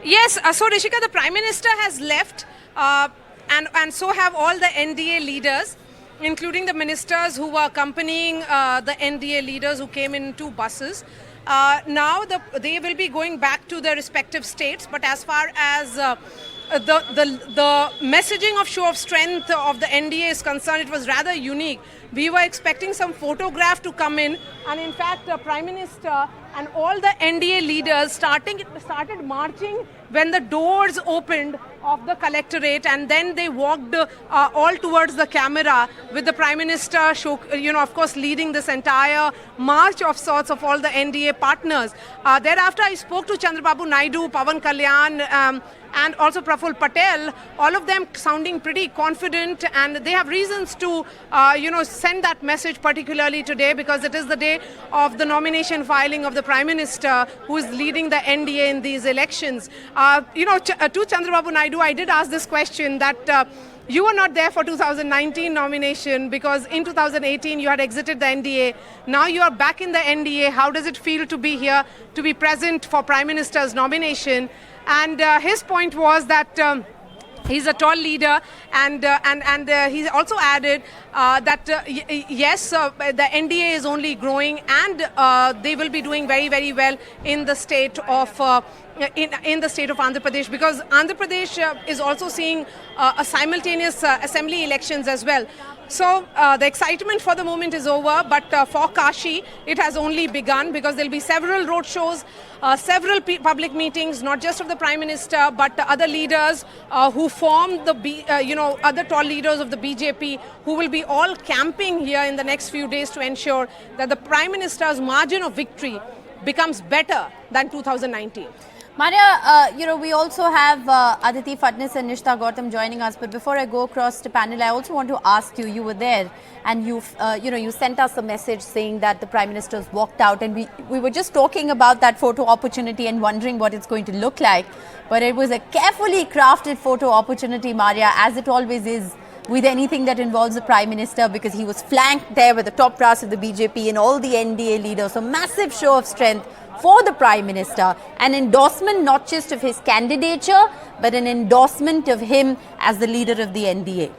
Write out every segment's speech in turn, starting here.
Yes, so Rishika, the Prime Minister has left, and so have all the NDA leaders, including the ministers who were accompanying the NDA leaders who came in two buses. Now they will be going back to their respective states, but as far as the messaging of show of strength of the NDA is concerned, it was rather unique. We were expecting some photograph to come in, and in fact, the Prime Minister and all the NDA leaders started marching when the doors opened of the collectorate, and then they walked all towards the camera with the Prime Minister, of course, leading this entire march of sorts of all the NDA partners. Thereafter, I spoke to Chandrababu Naidu, Pawan Kalyan, and also Praful Patel, all of them sounding pretty confident, and they have reasons to, send that message particularly today, because it is the day of the nomination filing of the Prime Minister who is leading the NDA in these elections. To Chandrababu Naidu, I did ask this question that you were not there for 2019 nomination because in 2018 you had exited the NDA. Now you are back in the NDA. How does it feel to be here, to be present for Prime Minister's nomination? And his point was that he's a tall leader, and he also added that yes, the NDA is only growing, and they will be doing very, very well in the state of in the state of Andhra Pradesh, because Andhra Pradesh is also seeing a simultaneous assembly elections as well. So the excitement for the moment is over, but for Kashi, it has only begun, because there will be several road shows, several public meetings, not just of the Prime Minister, but the other leaders who form the, other tall leaders of the BJP, who will be all camping here in the next few days to ensure that the Prime Minister's margin of victory becomes better than 2019. Maria, we also have Aditi Phadnis and Nishtha Gautam joining us. But before I go across to panel, I also want to ask you, you were there and you sent us a message saying that the Prime Minister's walked out, and we were just talking about that photo opportunity and wondering what it's going to look like. But it was a carefully crafted photo opportunity, Maria, as it always is with anything that involves the Prime Minister, because he was flanked there with the top brass of the BJP and all the NDA leaders. So massive show of strength for the Prime Minister, an endorsement not just of his candidature, but an endorsement of him as the leader of the NDA.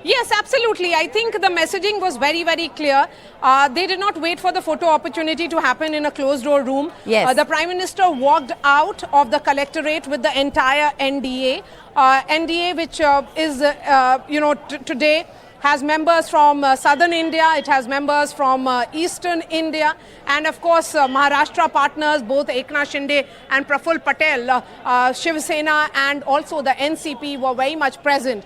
Yes, absolutely. I think the messaging was very, very clear. They did not wait for the photo opportunity to happen in a closed-door room. Yes. The Prime Minister walked out of the collectorate with the entire NDA. NDA, which is, today has members from southern India, it has members from eastern India, and of course Maharashtra partners, both Eknath Shinde and Praful Patel, Shiv Sena and also the NCP were very much present.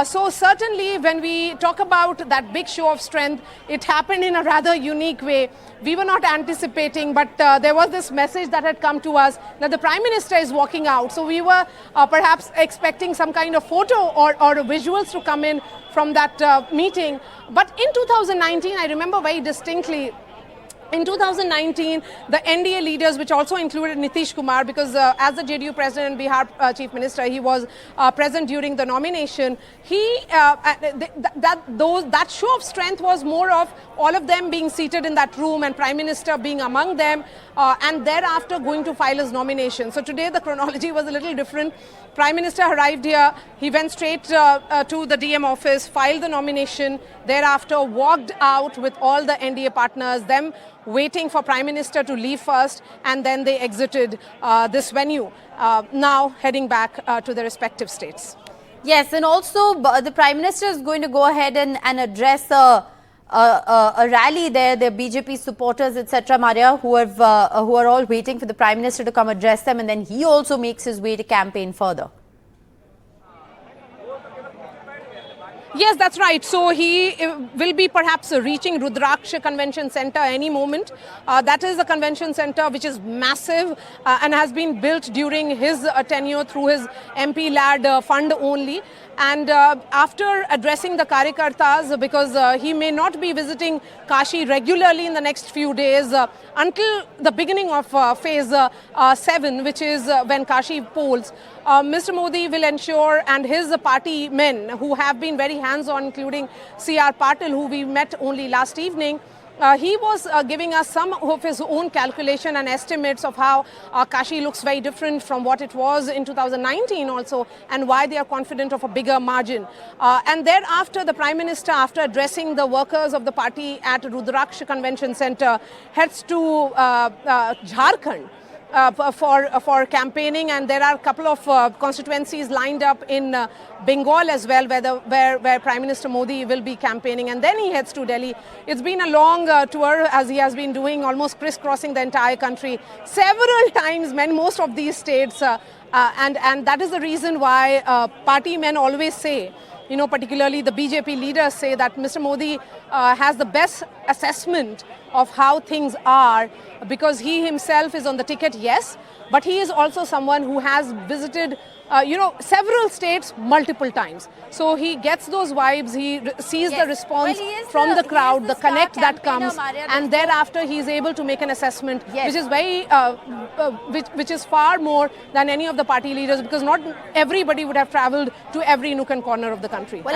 So certainly when we talk about that big show of strength, it happened in a rather unique way. We were not anticipating, but there was this message that had come to us that the Prime Minister is walking out. So we were perhaps expecting some kind of photo or visuals to come in from that meeting. But in 2019, I remember very distinctly, in 2019, the NDA leaders, which also included Nitish Kumar, because as the JDU president and Bihar chief minister, he was present during the nomination. That show of strength was more of all of them being seated in that room and Prime Minister being among them, and thereafter going to file his nomination. So today the chronology was a little different. Prime Minister arrived here, he went straight to the DM office, filed the nomination, thereafter walked out with all the NDA partners, them waiting for Prime Minister to leave first, and then they exited this venue, now heading back to their respective states. Yes, and also the Prime Minister is going to go ahead and address a rally there, the BJP supporters, etc., Maria, who are all waiting for the Prime Minister to come address them, and then he also makes his way to campaign further. Yes, that's right. So he will be perhaps reaching Rudraksha Convention Center any moment. That is a convention center which is massive and has been built during his tenure through his MP lad fund only. And after addressing the Karyakartas, because he may not be visiting Kashi regularly in the next few days until the beginning of phase 7, which is when Kashi polls, Mr. Modi will ensure, and his party men who have been very hands-on, including C.R. Patil, who we met only last evening, he was giving us some of his own calculation and estimates of how Kashi looks very different from what it was in 2019 also, and why they are confident of a bigger margin. And thereafter, the Prime Minister, after addressing the workers of the party at Rudraksh Convention Center, heads to Jharkhand. For campaigning, and there are a couple of constituencies lined up in Bengal as well, where Prime Minister Modi will be campaigning, and then he heads to Delhi. It's been a long tour, as he has been doing, almost crisscrossing the entire country several times, most of these states, and that is the reason why party men always say, you know, particularly the BJP leaders say that Mr. Modi has the best assessment of how things are, because he himself is on the ticket, yes, but he is also someone who has visited, several states multiple times. So he gets those vibes, he sees the response from the crowd, the connect that comes, and thereafter he is able to make an assessment, which is very, which is far more than any of the party leaders, because not everybody would have travelled to every nook and corner of the country. Well,